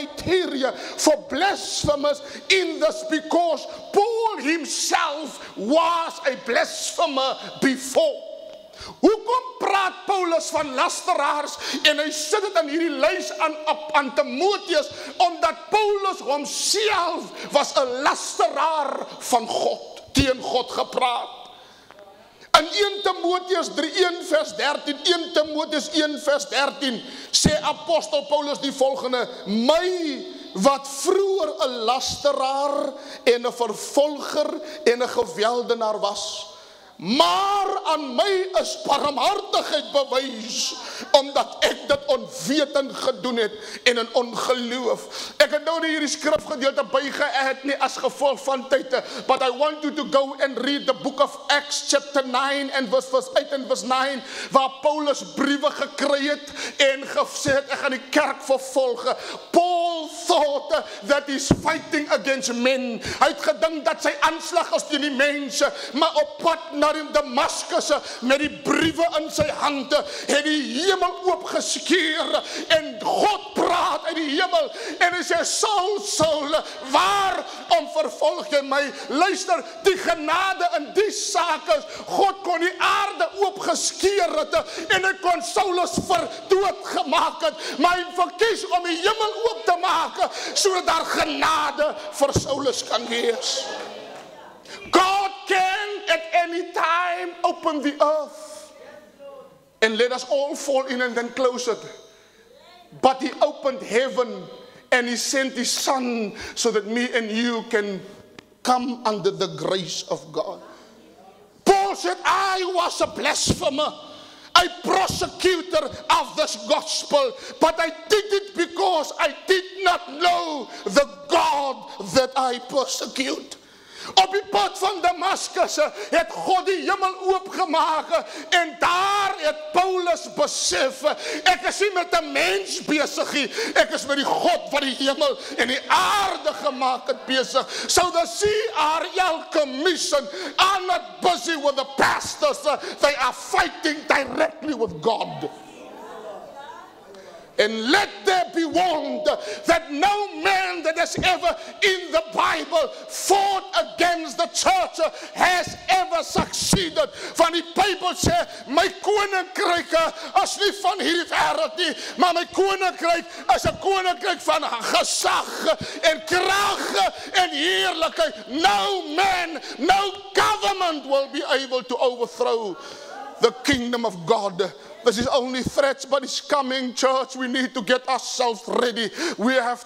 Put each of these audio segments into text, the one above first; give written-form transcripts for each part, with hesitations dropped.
criteria for blasphemers in this, because Paul himself was a blasphemer before. Hoekom praat Paulus van lasteraars en hy sit dit in hierdie lys aan Timotheus, omdat Paulus homself was 'n lasteraar van God, teen God gepraat. In 1 Timotheus 3:1 vers 13, 1 Timotheus 1 vers 13 sê apostel Paulus die volgende: my wat vroeër 'n lasteraar en 'n vervolger en 'n geweldenaar was, maar aan my is barmhartigheid bewys, omdat ek dit onwetend gedoen het en in ongeloof. Ek het nou nie hierdie skrifgedeelte bygeadd nie as gevolg van tyd, but I want you to go and read the book of Acts chapter 9 and verse 8 and verse 9, waar Paulus briewe gekry het en gesê het, ek gaan die kerk vervolg. Paul thought that he's fighting against men. Hy het gedink dat sy aanslag is teen die mense, maar op pad na in Damascus met die briewe in sy hande het die hemel oopgeskeur en God praat uit die hemel en hy sê: Saul, Saul, waarom vervolg jy my? Luister, die genade in die saak is, God kon die aarde oopgeskeur het en hy kon Saulus verdood gemaak het, maar hy verkies om die hemel oop te maak sodat daar genade vir Saulus kan wees. God can at any time open the earth and let us all fall in and then close it. But he opened heaven and he sent his son so that me and you can come under the grace of God. Paul said, I was a blasphemer, a prosecutor of this gospel, but I did it because I did not know the God that I persecute. Op die pad van Damascus het God die hemel oopgemaak en daar het Paulus besef, ek is nie met 'n mens besig nie, ek is met die God wat die hemel en die aarde gemaak het besig. So the CRL Commission are not busy with the pastors, they are fighting directly with God. And let there be warned that no man that has ever in the Bible fought against the church has ever succeeded. Van die Bybel sê, my koninkryk is nie van hierdie wêreld nie, maar my koninkryk is 'n koninkryk van gesag en krag en heerlikheid. No man, no government will be able to overthrow the kingdom of God. This is only threats, but it's coming, church. We need to get ourselves ready. We are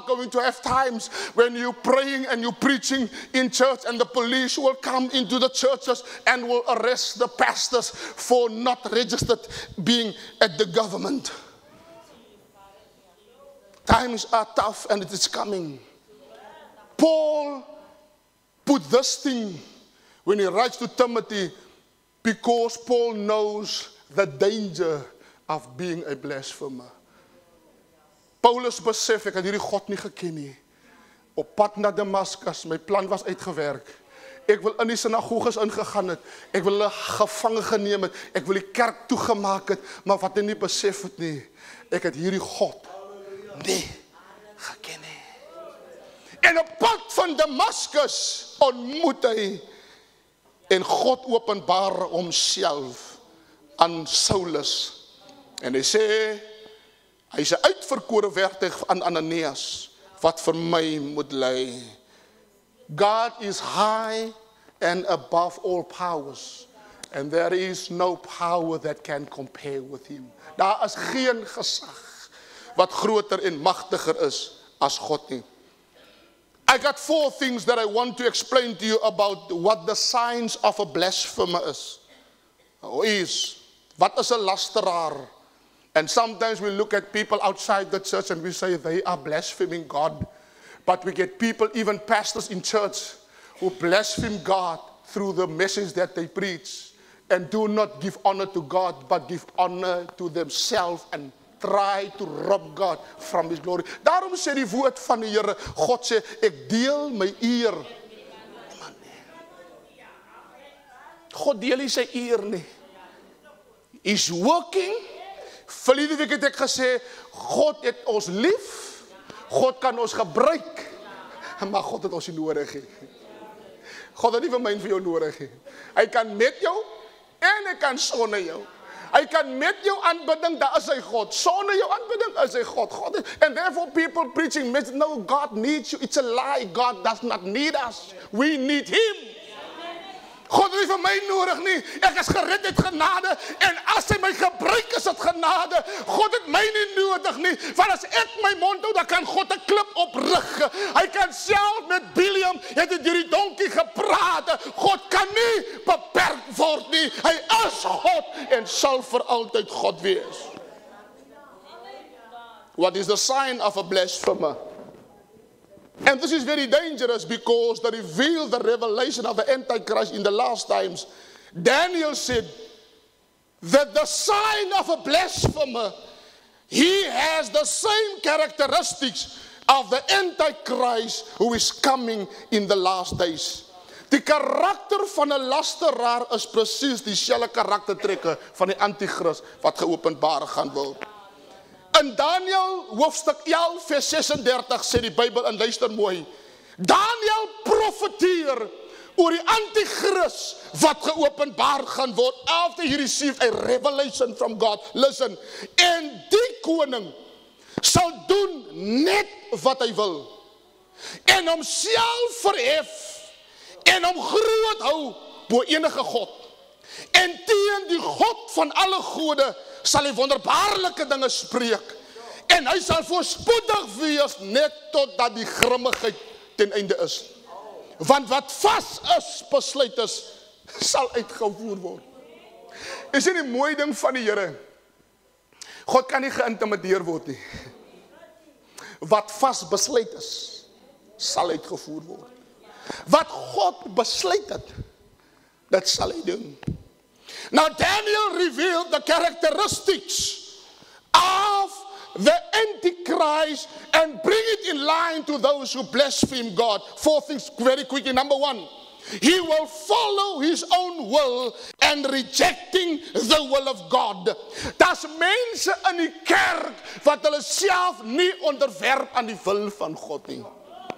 going to have times when you're praying and you're preaching in church and the police will come into the churches and will arrest the pastors for not registered being at the government. Times are tough and it is coming. Paul put this thing when he writes to Timothy, because Paul knows the danger of being a blasphemer. Paulus besef, ek het hierdie God nie geken nie. Op pad na Damascus, my plan was uitgewerk. Ek wil in die sinagoges ingegaan het, ek wil hulle gevange geneem het, ek wil die kerk toegemaak het, maar wat hy nie besef het nie, ek het hierdie God nie geken nie. En op pad van Damascus ontmoet hy en God openbaar homself aan Saulus. En hy sê, hy is 'n uitverkore werktuig aan Ananias, wat vir my moet lei. God is high and above all powers, and there is no power that can compare with him. Daar is geen gesag wat groter en magtiger is as God nie. I got 4 things that I want to explain to you about what the signs of a blasphemer is. Wat is 'n lasteraar? And sometimes we look at people outside the church and we say they are blaspheming God. But we get people, even pastors in church, who blaspheme God through the message that they preach and do not give honor to God, but give honor to themselves and try to rob God from his glory. Daarom sê die woord van die Here, God sê, ek deel my eer. God deel nie sy eer nie. Is working. Verlede week het ek gesê, God het ons lief, God kan ons gebruik, maar God het ons nie nodig nie. God het nie vir my en vir jou nodig nie. Hy kan met jou en hy kan sonder jou. Hy kan met jou aanbidding, daar is hy God. Sonder jou aanbidding is hy God. And therefore people preaching, no, God needs you. It's a lie. God does not need us. We need him. God het nie vir my nodig nie. Ek is gered uit genade. En as hy my gebruik, is dit genade. God het my nie nodig nie. Want as ek my mond hou, dan kan God 'n klip oprig. Hy kan self met Biliam, het hy deur die donkie gepraat. God kan nie beperk word nie. Hy is God en sal vir altyd God wees. What is the sign of a blasphemer? And this is very dangerous because they reveal the revelation of the Antichrist in the last times. Daniel said that the sign of a blasphemer, he has the same characteristics of the Antichrist who is coming in the last days. Die karakter van 'n lasteraar is presies dieselfde karaktertrekke van die Antichrist wat geopenbaar gaan word. In Daniel hoofstuk 11 vers 36 sê die Bybel, en luister mooi, Daniel profeteer oor die Antichrist wat geopenbaar gaan word after he received a revelation from God. Listen, en die koning sal doen net wat hy wil en homself verhef en hom groot hou bo enige God. En teen die God van alle gode sal hy wonderbaarlike dinge spreek. En hy sal voorspoedig wees net totdat die grimmigheid ten einde is. Want wat vas is, besluit is, sal uitgevoer word. Is dit die mooi ding van die Here? God kan nie geïntimideer word nie. Wat vas besluit is, sal uitgevoer word. Wat God besluit het, dat sal hy doen. Now Daniel revealed the characteristics of the Antichrist and bring it in line to those who blaspheme God. 4 things very quickly. Number 1, he will follow his own will and rejecting the will of God. Daar's mense in die kerk wat hulle self nie onderwerp aan die wil van God nie.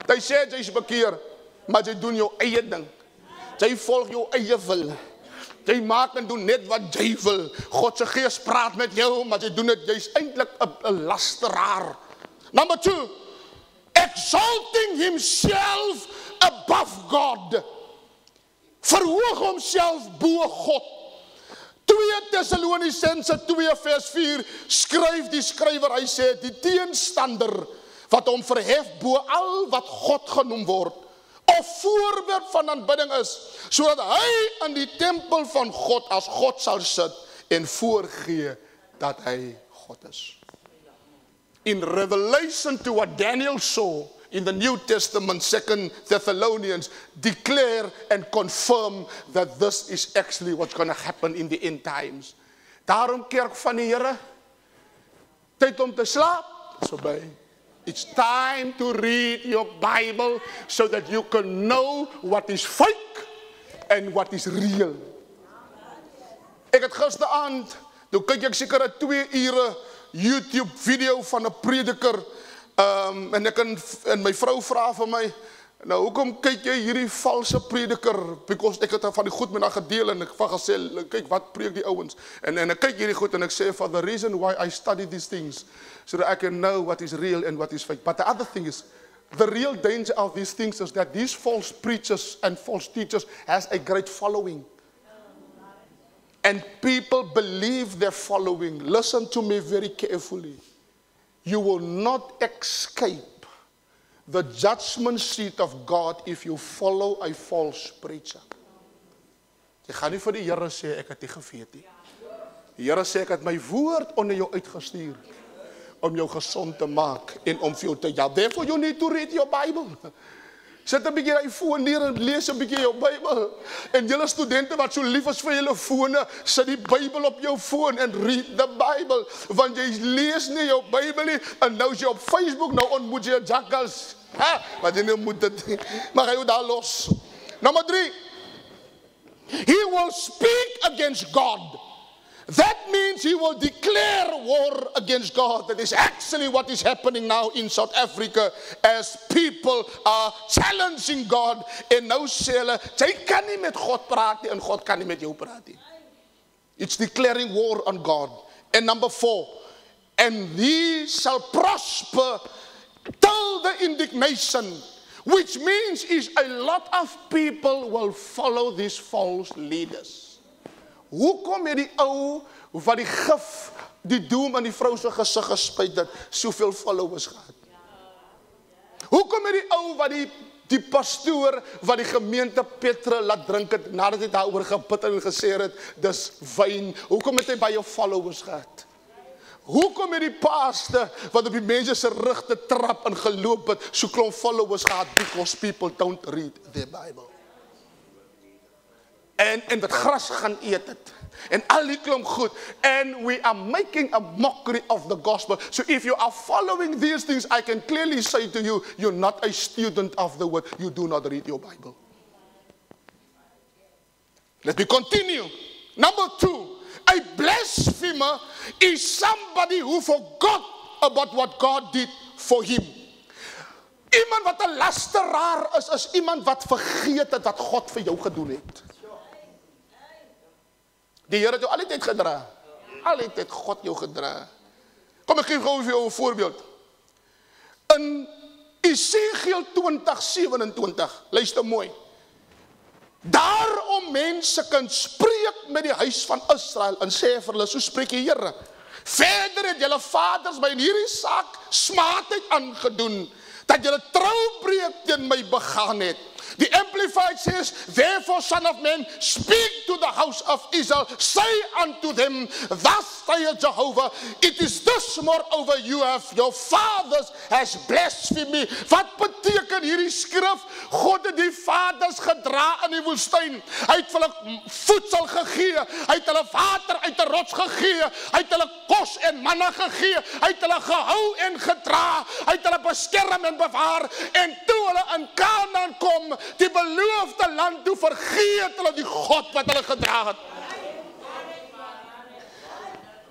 Jy sê jy's bekeer, maar jy doen jou eie ding. Jy volg jou eie wil. Jy maak en doen net wat jy wil. God se gees praat met jou, maar jy doen dit, jy's eintlik 'n lasteraar. Number 2, exalting himself above God. Verhoog homself bo God. 2 Tessalonisense 2 vers 4 skryf die skrywer, hy sê die teenstander wat hom verhef bo al wat God genoem word, of voorwerp van aanbidding is, sodat hy in die tempel van God as God sal sit en voorgee dat hy God is. In Revelation to what Daniel saw in the New Testament, 2 Thessalonians declare and confirm that this is actually what's going to happen in the end times. Daarom kerk van die Here, tyd om te slaap, is verby. It's time to read your Bible so that you can know what is fake and what is real. Ek het gisteraand, toe kyk ek seker 'n 2 ure YouTube video van 'n prediker, en en my vrou vra vir my, nou hoekom kyk jy hierdie valse prediker? Because ek het van die goed met haar gedeel en ek van gesê, kyk wat preek die ouens. En ek kyk hierdie goed en ek sê, for the reason why I study these things, so that I can know what is real and what is fake. But the other thing is, the real danger of these things is that these false preachers and false teachers has a great following. And people believe their following. Listen to me very carefully. You will not escape the judgment seat of God if you follow a false preacher. Jy gaan nie vir die Here sê, ek het nie geweet nie. Die Here sê, ek het my woord onder jou uitgestuur om jou gesond te maak en om vir jou te help. Therefore you need to read your Bible. Sit 'n bietjie die foon neer en lees 'n bietjie jou Bybel. En julle studente wat so lief is vir julle fone, sit die Bybel op jou foon en read the Bible. Want jy lees nie jou Bybel nie en nou is jy op Facebook, nou ontmoet jy 'n jackals. Maar jy moet dit, maar hy daar los. Number 3, he will speak against God. That means he will declare war against God. That is actually what is happening now in South Africa as people are challenging God. En nou sê hulle, jy kan nie met God praat nie en God kan nie met jou praat nie. It's declaring war on God. And number 4, and he shall prosper till the indignation, which means is a lot of people will follow these false leaders. Hoekom het die ou wat die gif, die doem aan die vrou se gesig gespuit het, soveel followers gehad? Hoekom het die ou wat die pastoor wat die gemeente Petre laat drink het, nadat hy daaroor gebid en gesê het, dis wyn, hoekom het hy baie followers gehad? Hoekom het die paaste wat op die mense se rug te trap en geloop het, so klomp followers gehad? Because people don't read their Bible. En dat gras gaan eet het. En al die klomp goed. And we are making a mockery of the gospel. So if you are following these things, I can clearly say to you, you're not a student of the word. You do not read your Bible. Let me continue. Number 2, a blasphemer is somebody who forgot about what God did for him. Iemand wat 'n lasteraar is iemand wat vergeet het wat God vir jou gedoen het. Die Here het jou altyd gedra. Altyd het God jou gedra. Kom ek geef gou vir jou 'n voorbeeld. In Esegiel 20:27, luister mooi. Daarom mense kan spreek met die huis van Israel en sê vir hulle, so spreek die Here. Verder het julle vaders by in hierdie saak smaadheid aangedoen, dat julle troubreuk teen my begaan het. The Amplified says, therefore, son of man, speak to the house of Israel, say unto them, thus saith Jehovah, it is this moreover your fathers has blasphemed me. Wat beteken hierdie skrif? God het die vaders gedra in die woestyn. Hy het vir hulle voedsel gegee, hy het hulle water uit 'n rots gegee, hy het hulle kos en manna gegee, hy het hulle gehou en gedra, hy het hulle beskerm en bewaar, en toe hulle in Kanaan kom, die beloofde land toe, vergeet hulle die God wat hulle gedra het.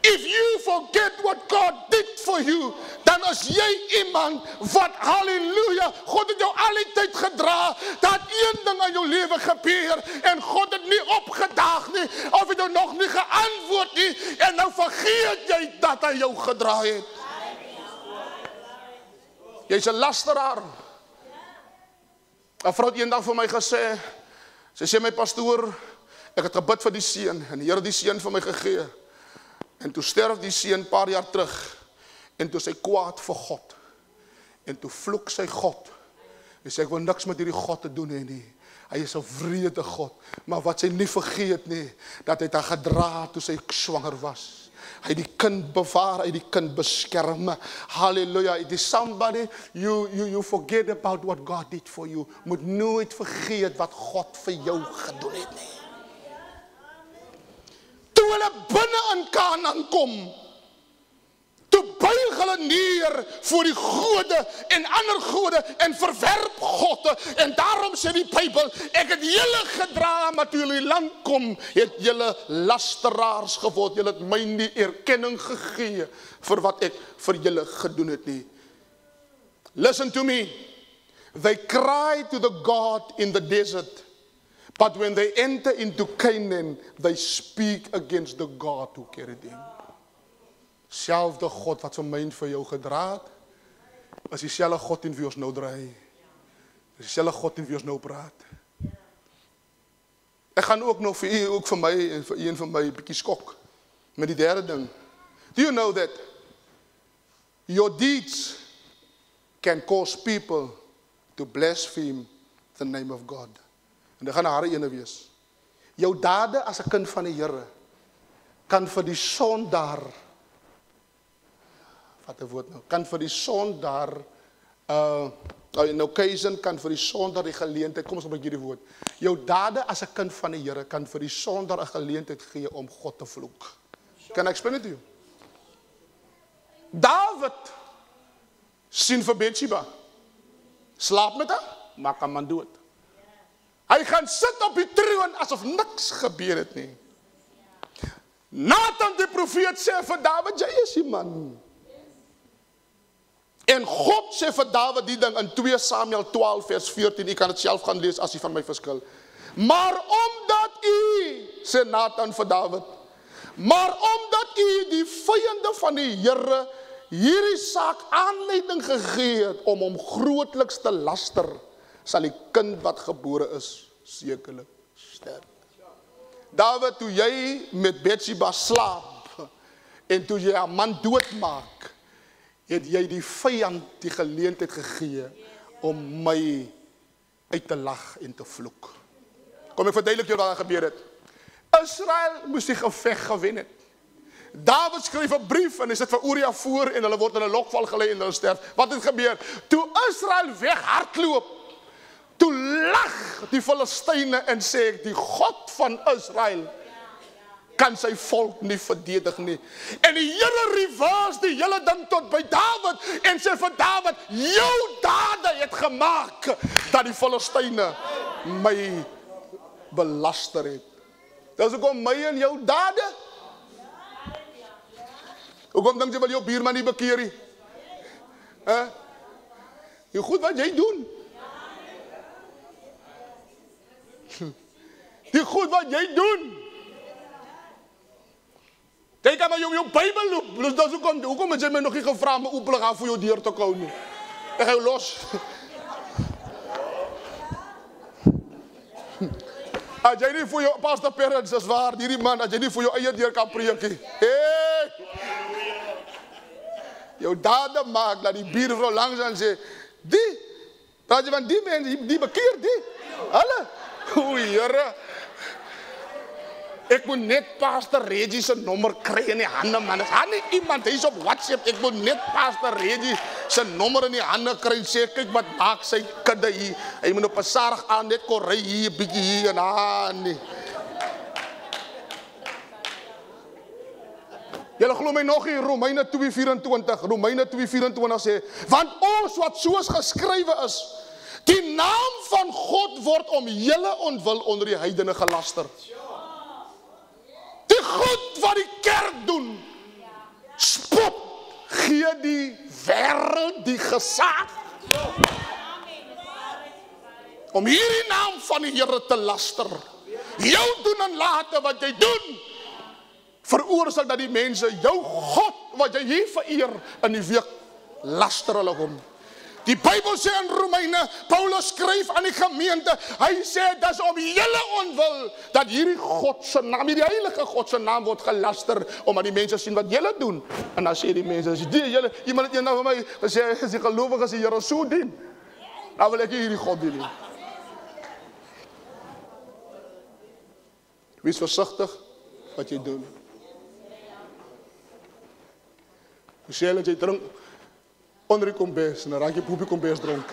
If you forget what God did for you, dan is jy iemand wat, halleluja, God het jou altyd gedra, dat een ding aan jou lewe gebeur, en God het nie opgedaag nie, of het jou nog nie geantwoord nie, en nou vergeet jy dat hy jou gedra het. Jy's 'n lasteraar. 'n Vrou het eendag vir my gesê, sy sê, my pastoor, ek het gebid vir die seun, en die Here het die seun vir my gegee. En toe sterf die seun 'n paar jaar terug, en toe sy kwaad vir God, en toe vloek sy God, en sê, ek wil niks met hierdie God te doen hê nie, hy is 'n wrede God, maar wat sy nie vergeet nie, dat hy het haar gedra toe sy swanger was. Hy die kind bewaar, hy die kind beskerm. Halleluja, it is somebody, you forget about what God did for you. Moet nooit vergeet wat God vir jou gedoen het nie. Toe hulle binne in Kanaan kom, toe buig hulle neer voor die gode en ander gode en verwerp God. En daarom sê die Bybel, ek het julle gedra, maar toe julle in die land kom, het julle lasteraars geword. Julle het my nie erkenning gegee vir wat ek vir julle gedoen het nie. Listen to me. They cry to the God in the desert, but when they enter into Canaan, they speak against the God who carried them. Selfde God wat vir my en vir jou gedra het, is dieselfde God en wie ons nou draai. Is dieselfde God en wie ons nou praat. Ek gaan ook nog vir u, ook vir my en vir u en vir my 'n bietjie skok met die derde ding. Do you know that your deeds can cause people to blaspheme the name of God? En dit gaan 'n harde ene wees. Jou dade as 'n kind van die Here kan vir die sondaar, wat 'n woord nou, kan vir die sondaar, in occasion kan vir die sondaar die geleentheid, kom ons gebruik hierdie woord, jou dade as 'n kind van die Here kan vir die sondaar 'n geleentheid gee om God te vloek. Can I explain it to you? David sien vir Bathsheba, slaap met haar, maak haar man dood. Hy gaan sit op die troon asof niks gebeur het nie. Nathan die profeet sê vir Dawid, jy is die man. En God sê vir Dawid die ding in 2 Samuel 12 vers 14, jy kan dit self gaan lees as jy van my verskil. Maar omdat u, sê Nathan vir Dawid, maar omdat u die vyande van die Here hierdie saak aanleiding gegee het om hom grootliks te laster, sal die kind wat gebore is sekerlik sterf. Dawid, toe jy met Bathsheba slaap en toe jy haar man doodmaak, het jy die vyand die geleentheid gegee om my uit te lag en te vloek. Kom ek verduidelik jou wat gebeur het. Israel moes die geveg gewen het. Dawid skryf 'n brief en hy sit vir Uria voor en hulle word in 'n lokval gelê en hulle sterf. Wat het gebeur? Toe Israel weghardloop, toe lag die Filistyne en sê, die God van Israel kan sy volk nie verdedig nie. En die Here reverse die hele ding tot by Dawid en sê vir Dawid, jou dade het gemaak dat die Filistyne my belaster het. Dis hoekom my en jou dade. Hoekom dink jy wil jou buurman nie bekeer nie? Jy goed wat jy doen. Die goed wat jy doen. Kyk maar jou Bybel loop. Dus hoekom het jy my nog nie gevra om 'n ooplig aan vir jou deur te kou nie? Ek gaan jou los. As jy nie vir jou pastor parents is waar, hierdie man, as jy nie vir jou eie deur kan preek nie. Hey! Jou dade maak dat die buurvrou langs aan sê, die, praat jy van die mense, die bekeer die. Hulle. O, Here. Ek moet net pastor Reggie se nommer kry in die hande, man. Ek gaan nie iemand hy's op WhatsApp, ek moet net pastor Reggie se nommer in die hande kry en sê, kyk wat maak sy kudde hier. Hy moet op 'n Saterdag aan net kon ry hier, 'n bietjie hier en daar nie. Julle glo my nog hier, Romeine 2:24. Romeine 2:24 sê, want ons wat soos geskrywe is, die naam van God word om julle ontwil onder die heidene gelaster. Die goed wat die kerk doen, spot, gee die wêreld die gesag om hierdie naam van die Here te laster. Jou doen en late wat jy doen, veroorsaak dat die mense jou God wat jy hier vereer in die week laster hulle hom. Die Bybel sê in Romeine, Paulus skryf aan die gemeente, hy sê dat is om julle onwil dat hierdie God se naam, hierdie heilige God se naam word gelaster, omdat die mense sien wat julle doen. En dan sê die mense, as die julle, iemand het eendag vir my gesê, as die gelowiges die Here so dien, dan wil ek hierdie God dien. Wees versigtig wat jy doen. Jy sê dat jy drink onder die kombers en dan raak jy op die kombers dronk.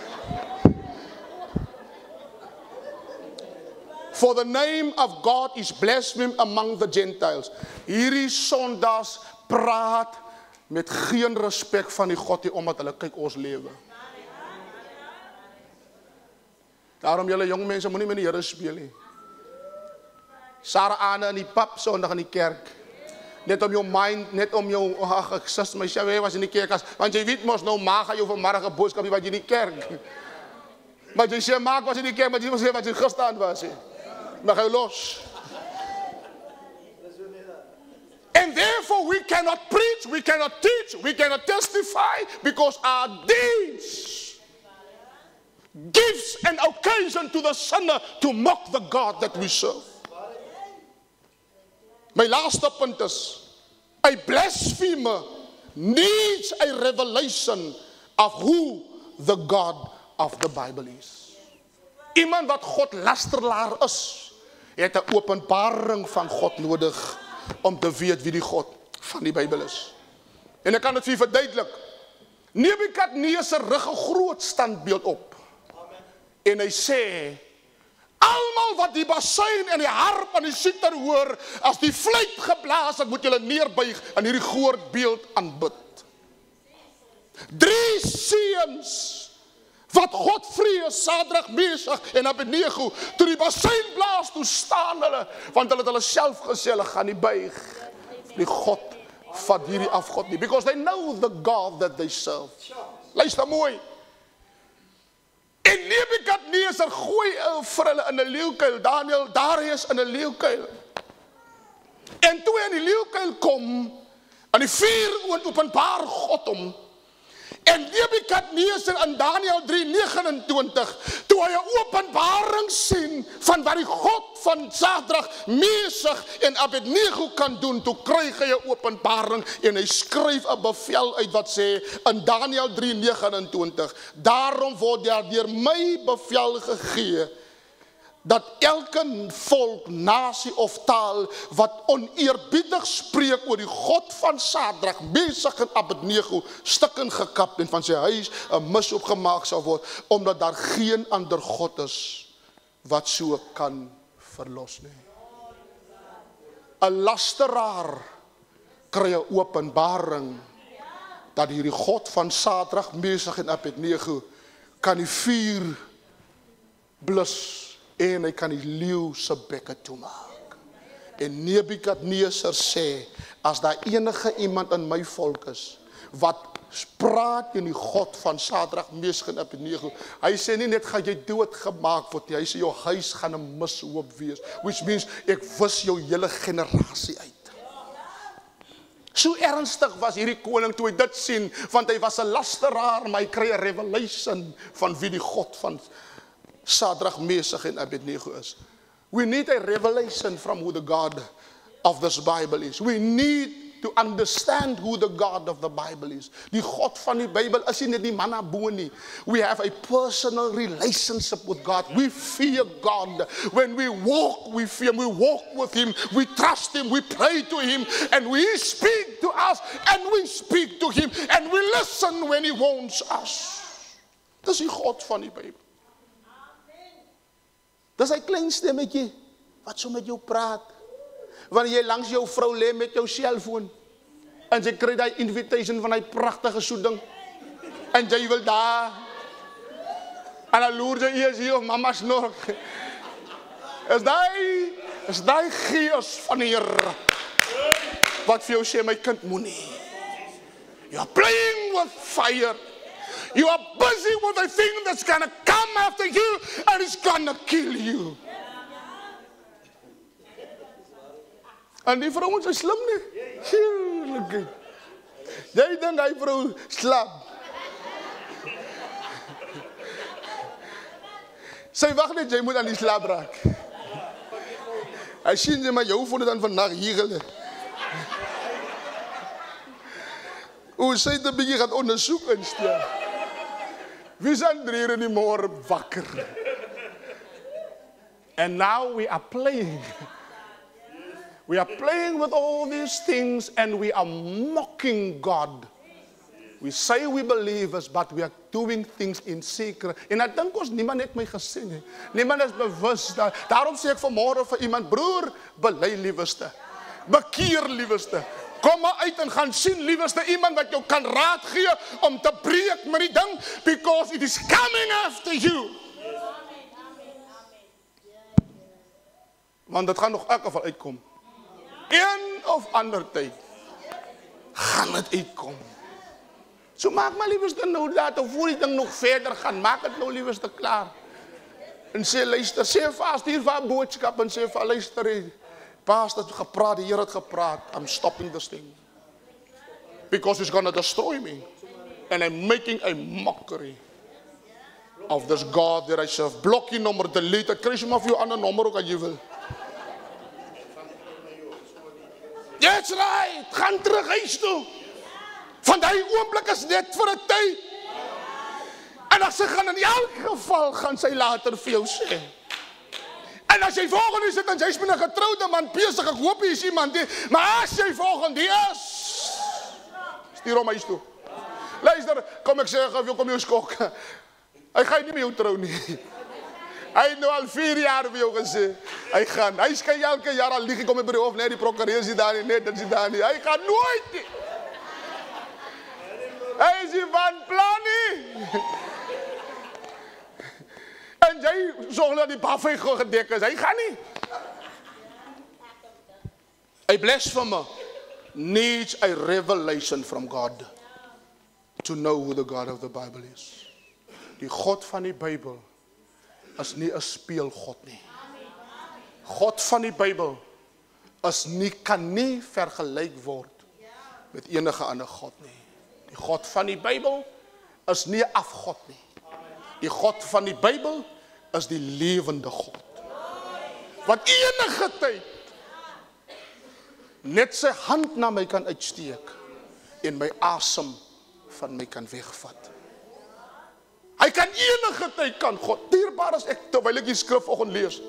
For the name of God is blasphemed among the Gentiles. Hierdie sondaars praat met geen respek van die God nie, omdat hulle kyk ons lewe. Daarom julle jong mense moenie met die Here speel nie. Sarah Anne in die pap, Sondag in die kerk. Net om jou mind, net om jou, ek sus myself, jy was in die kerk, want jy weet mos nou, ma gaan jou vanmiddag 'n boodskap wat jy in die kerk. Maar jy sê, ma was in die kerk, maar jy was wat jy gestaan was. Maar jy los. And therefore we cannot preach, we cannot teach, we cannot testify, because our deeds gives an occasion to the sinner to mock the God that we serve. My laaste punt is, a blasphemer needs a revelation of who the God of the Bible is. Iemand wat God lasterlaar is, het 'n openbaring van God nodig om te weet wie die God van die Bybel is. En ek kan dit vir u verduidelik. Nebukadneser rig 'n groot standbeeld op. En hy sê, almal wat die basyn en die harp en die sitar hoor, as die fluit geblaas het, moet julle neerbuig en hierdie groot beeld aanbid. 3 seuns wat God vrees, Sadrag, Mesach en Abednego, toe die basyn blaas, toe staan hulle, want hulle het hulle self gesê, hulle gaan nie buig die God van hierdie afgod nie. Because they know the God that they serve. Luister mooi. En Nebukadneser gooi vir hulle in 'n leeukuil. Daniel, Darius in 'n leeukuil. En toe hy in die leeukuil kom, aan die vuur openbaar God hom. En Nebukadneser in Daniel 3:29, toe hy 'n openbaring sien van wat die God van Sadrag, Mesach en Abednego kan doen, toe kry hy 'n openbaring en hy skryf 'n bevel uit wat sê in Daniel 3:29, daarom word deur my bevel gegee dat elke volk, nasie of taal wat oneerbiedig spreek oor die God van Sadrag, Mesach en Abednego stukken gekap en van sy huis 'n mis opgemaak sal word, omdat daar geen ander God is wat so kan verlos nie. 'n Lasteraar kry 'n openbaring dat hierdie God van Sadrag, Mesach en Abednego kan die vuur blus en hy kan die leeu se bekke toemaak. En Nebukadneser sê, as daar enige iemand in my volk is wat praat in die God van Sadrag, Mesach en Abednego, hy sê nie net gaan jy doodgemaak word nie, hy sê jou huis gaan 'n mishoop wees, which means ek wis jou hele generasie uit. So ernstig was hierdie koning toe hy dit sien, want hy was 'n lasteraar, maar hy kry 'n revelation van wie die God van Sadrag, Mesach en Abednego is. We need a revelation from who the God of this Bible is. We need to understand who the God of the Bible is. Die God van die Bybel is nie net die manna bo nie. We have a personal relationship with God. We fear God. When we walk, we fear him. We walk with him. We trust him. We pray to him. And we speak to us. And we speak to him. And we listen when he wants us. Dis die God van die Bybel. Dis hy klein stemmetjie wat so met jou praat. Wanneer jy langs jou vrou lê met jou selfoon en jy kry daai invitation van hy pragtige so ding en jy wil daar en dan loer jy eers hier op mamma snork. Is daai gees van die Here wat vir jou sê my kind moenie. You are playing with fire. You are busy with a thing that's going to come after you and it's going to kill you. En die vrouens is slim nie. Jy dink hy vrou slaap. Sy wag net jy moet aan die slaap raak. Hy sien jy maar jou vond dan vandag hier gele. Sy het 'n bietjie gaan ondersoek instel. Wie zijn er hier in die morgen wakker? And now we are playing. We are playing with all these things and we are mocking God. We say we believers, but we are doing things in secret. En ek dink ons niemand het my gesien nie. Niemand is bewus. Daarom sê ek vanmôre vir iemand, broer, bely lieweste. Bekeer lieweste. Kom maar uit en gaan sien lieweste iemand wat jou kan raad gee om te breek met die ding, because it is coming after you. Want dit gaan nog elke geval uitkom. Een of ander tyd gaan dit uitkom. So maak maar lieweste nou laat, of voor die ding nog verder gaan, maak het nou lieweste klaar. En sê luister, sê vast hier van boodskap en sê van luister, Pastor het gepraat, die Here het gepraat. I'm stopping this thing. Because it's going to destroy me. And I'm making a mockery of this God that I serve. Blok die nommer, delete het. Kry jy maar vir jou ander nommer ook as jy wil. That's right. Gaan terug huis toe. Van die oomblik is net vir 'n tyd. En as sy gaan in elk geval, gaan sy later vir jou sê. En as jy volgende sit en jy's met 'n getroude man besig, ek hoop jy is iemand die, maar as jy volgende is, stuur hom huis toe. Luister, kom ek sê, of jy kom jou skok. Hy gaan nie met jou trou nie. Hy het nou al 4 jaar vir jou gesê. Hy skyn elke jaar al lieg, kom by die hof, net die prokureur is daar nie, net dit is daar nie. Hy gaan nooit nie. Hy is nie van plan nie. En jy zorg dat die buffet gedek is. Hy gaan nie. Hy blasfeme. needs a revelation from God to know who the God of the Bible is. Die God van die Bybel is nie 'n speelgod nie. God van die Bybel kan nie vergelyk word met enige ander God nie. Die God van die Bybel is nie 'n afgod nie. Die God van die Bybel is die lewende God. Wat enige tyd net sy hand na my kan uitsteek en my asem van my kan wegvat. Hy kan enige tyd kan God. Dierbaar as ek, terwyl ek die skrif vanoggend lees.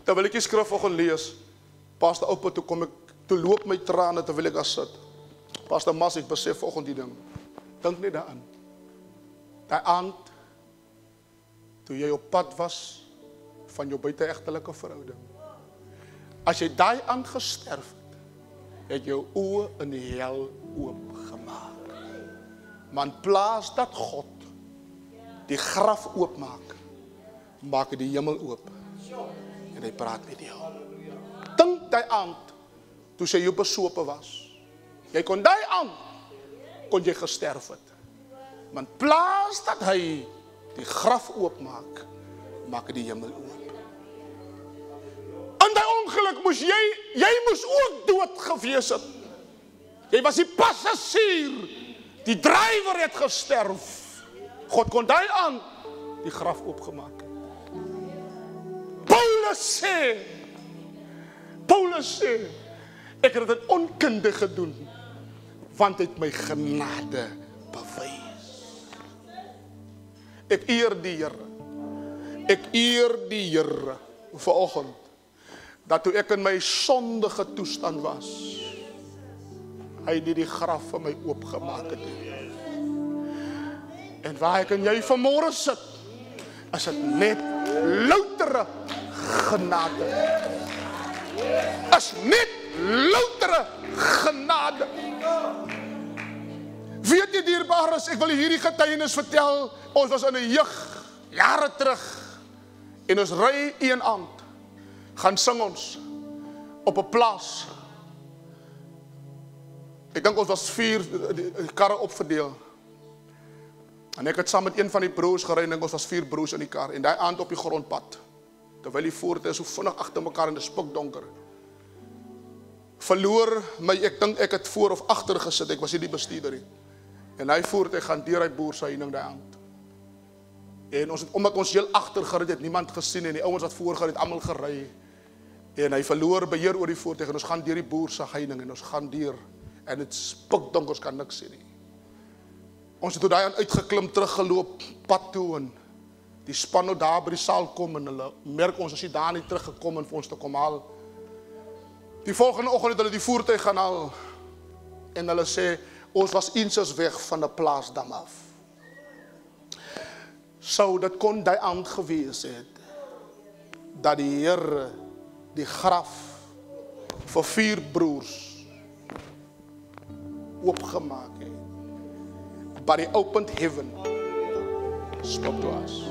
Terwyl ek die skrif vanoggend lees, Pastor Oupa, toe loop my trane terwyl ek daar sit. Pastor Mas, ek besef vanoggend die ding. Dink net daaraan. Daai aand, toe jy op pad was van jou buiteegtelike verhouding. As jy daai aand gesterf het jou oë in die hel oopgemaak. Maar in plaas dat God die graf oopmaak, maak hy die hemel oop. En hy praat met jou. Dink daai aand, toe sy jou besope was. Jy kon daai aand, kon jy gesterf het. Maar in plaas dat hy die graf oopmaak, maak hy die hemel oop. In daai ongeluk moes jy moes ook dood gewees het. Jy was die passasier. Die drywer het gesterf. God kon daai aan die graf oopgemaak. Paulus sê, ek het dit onkundig gedoen, want hy het my genade bewys. Ek eer die Here. Ek eer die Here vanoggend, dat toe ek in my sondige toestand was, hy nie die graf vir my oopgemaak het. En waar ek en jy vanmôre sit, is dit net loutere genade. Is net loutere genade. Weet jy, dierbares, ek wil hierdie getuienis vertel. Ons was in 'n jeug, jare terug, en ons ry een aand, gaan sing ons op 'n plaas. Ek dink ons was 4 karre opverdeel. En ek het saam met een van die broers gery, en ons was 4 broers in die kar, en daai aand op die grondpad, terwyl die voertuie so vinnig agter mekaar in die spikdonker, verloor my, ek dink ek het voor of agter gesit, ek was nie die bestuurder nie. En hy voertuig gaan deur hy boer se heining daai aand. En ons het, omdat ons heel agter gery het, niemand gesien, en die ouens wat voor gery het, almal gery. En hy verloor beheer oor die voertuig, en ons gaan deur die boer se heining, en ons gaan deur, en dit spikdonker, ons kan niks sien nie. Ons het toe daai aan uitgeklim, teruggeloop, pad toe, en die span nou daar by die saal kom, en hulle merk ons as jy daar nie teruggekom en vir ons te kom haal. Die volgende oggend het hulle die voertuig gaan haal, en hulle sê, ons was inches weg van 'n plaasdam af. Sou dit kon daai aand gewees het, dat die Here die graf vir 4 broers oopgemaak het. But he opened heaven, spoke to us.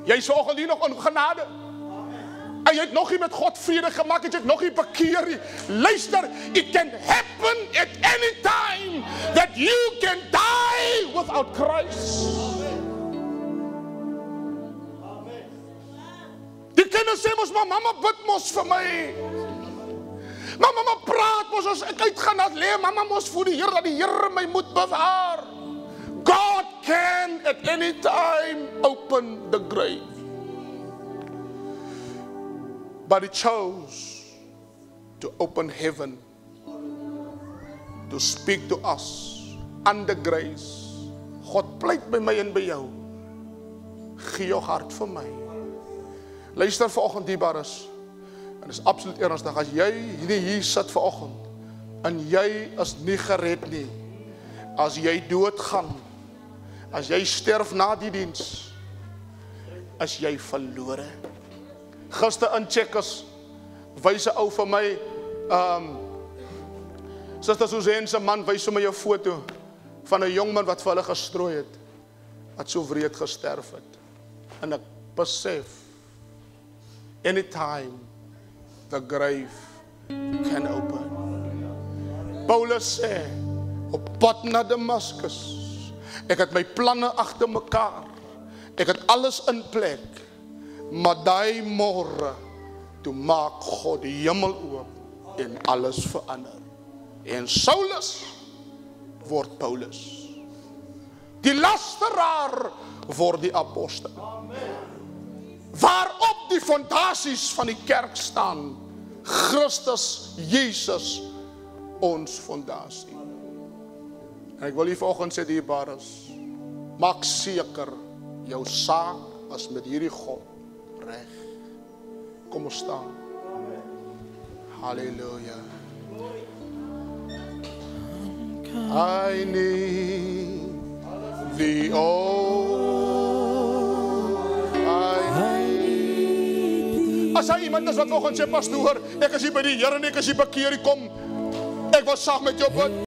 Jy is vanoggend hier nog in genade. En jy het nog nie met God vrede gemaak, jy het nog nie bekeer nie. Luister, it can happen at any time that you can die without Christ. Die kinders sê mos, maar mama bid mos vir my. Maar mama praat mos as ek uitgaan dat lê, mama mos voel die Here dat die Here my moet bewaar. God can at any time open the grave. But he chose to open heaven, to speak to us under grace. God pleit by my en by jou. Gee jou hart vir my. Luister vanoggend dierbares. En is absoluut ernstig, as jy nie hier sit vanoggend, en jy is nie gered nie, as jy doodgaan, as jy sterf na die diens, as jy verlore. Gister in Checkers, wys 'n ou vir my, Suster Suzanne se man wys vir my 'n foto, van 'n jong man wat vir hulle gestrooi het, wat so wreed gesterf het. En ek besef, anytime, the grave can open. Paulus sê, op pad na Damascus, ek het my planne agter mekaar, ek het alles in plek, maar daai môre, toe maak God die hemel oop en alles verander. En Saulus word Paulus. Die lasteraar word die apostel. Waarop die fondasies van die kerk staan, Christus Jesus, ons fondasie. En ek wil hier vanoggend sê, dierbares, maak seker, jou saak is met hierdie God reg. Kom ons staan. Halleluja. I need thee, oh, I need. As hy iemand is wat vanoggend sê, pastoor, ek is hier by die Here en ek is hier bekeer, kom, ek wil saam met jou bid.